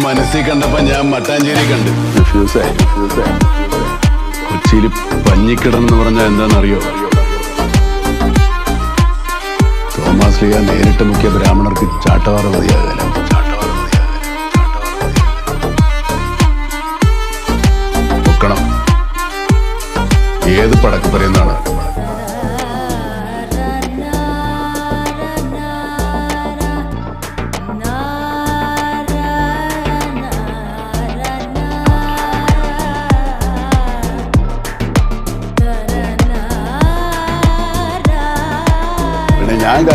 മനസ്സിൽ കണ്ടപ്പോ ഞാൻ മട്ടാഞ്ചേരി കണ്ട്. കൊച്ചിയിൽ പഞ്ഞിക്കിടന്ന് പറഞ്ഞാൽ എന്താണെന്നറിയോ? തോമാസ് ലീഗ നേരിട്ട് മുഖ്യ ബ്രാഹ്മണർക്ക് ചാട്ടവാറ മതിയാകല. പൊക്കണം. ഏത് പടക്ക് പറയുന്നതാണ്? ഞാൻ